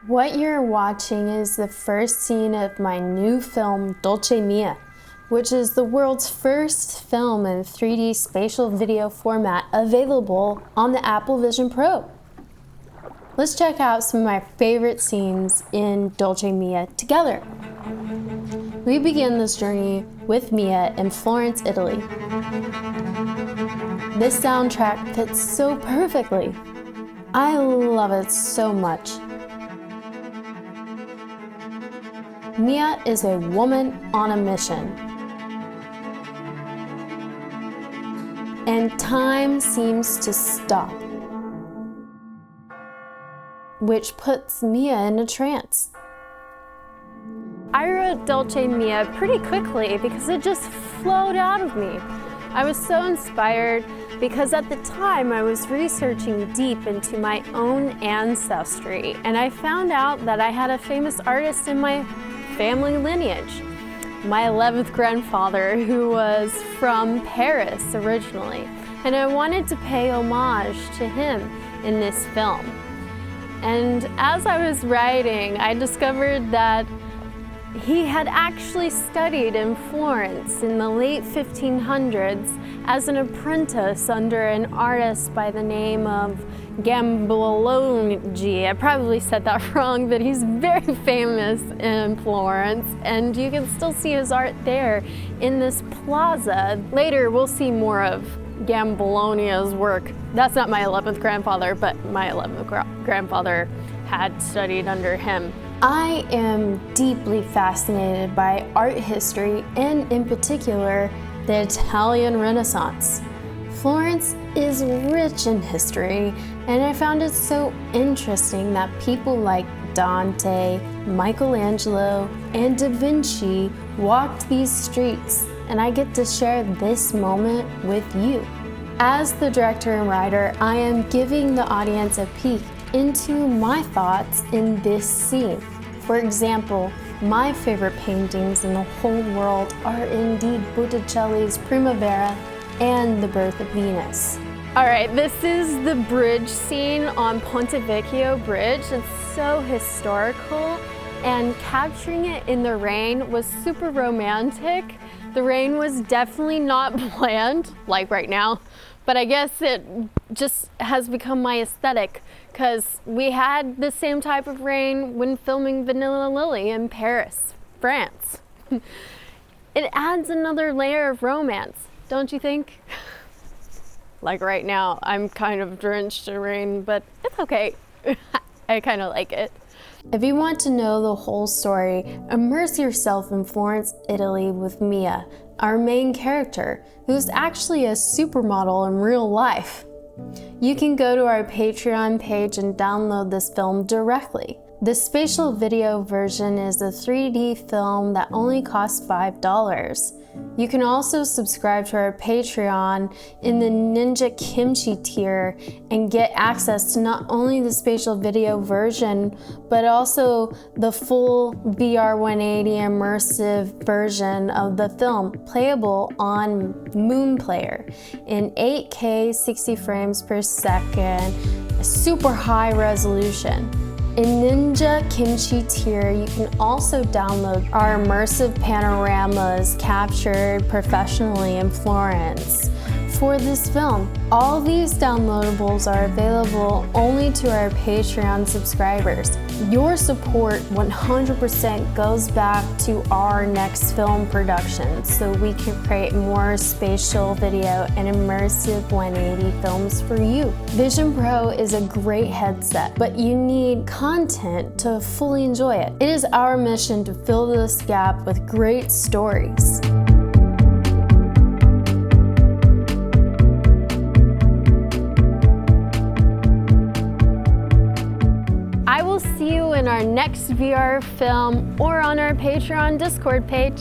What you're watching is the first scene of my new film, Dolce Mia, which is the world's first film in 3D spatial video format available on the Apple Vision Pro. Let's check out some of my favorite scenes in Dolce Mia together. We begin this journey with Mia in Florence, Italy. This soundtrack fits so perfectly. I love it so much. Mia is a woman on a mission. And time seems to stop, which puts Mia in a trance. I wrote Dolce Mia pretty quickly because it just flowed out of me. I was so inspired because at the time I was researching deep into my own ancestry, and I found out that I had a famous artist in my family lineage. My 11th grandfather, who was from Paris originally, and I wanted to pay homage to him in this film. And as I was writing, I discovered that he had actually studied in Florence in the late 1500s as an apprentice under an artist by the name of Gambologgi. I probably said that wrong, but he's very famous in Florence, and you can still see his art there in this plaza. Later, we'll see more of Gambologna's work. That's not my 11th grandfather, but my 11th grandfather had studied under him. I am deeply fascinated by art history, and in particular, the Italian Renaissance. Florence is rich in history, and I found it so interesting that people like Dante, Michelangelo, and Da Vinci walked these streets, and I get to share this moment with you. As the director and writer, I am giving the audience a peek into my thoughts in this scene. For example, my favorite paintings in the whole world are indeed Botticelli's Primavera and The Birth of Venus. All right, this is the bridge scene on Ponte Vecchio Bridge. It's so historical, and capturing it in the rain was super romantic. The rain was definitely not planned, like right now, but I guess it just has become my aesthetic because we had the same type of rain when filming Vanilla Lily in Paris, France. It adds another layer of romance, don't you think? Like right now, I'm kind of drenched in rain, but it's okay. I kind of like it. If you want to know the whole story, immerse yourself in Florence, Italy with Mia, our main character, who's actually a supermodel in real life. You can go to our Patreon page and download this film directly. The spatial video version is a 3D film that only costs $5. You can also subscribe to our Patreon in the Ninja Kimchi tier and get access to not only the spatial video version, but also the full VR180 immersive version of the film, playable on Moon Player in 8K 60 frames per second, super high resolution. In Ninja Kimchi tier, you can also download our immersive panoramas captured professionally in Florence for this film. All these downloadables are available only to our Patreon subscribers. Your support 100% goes back to our next film production so we can create more spatial video and immersive 180 films for you. Vision Pro is a great headset, but you need content to fully enjoy it. It is our mission to fill this gap with great stories. I will see you in our next VR film or on our Patreon Discord page.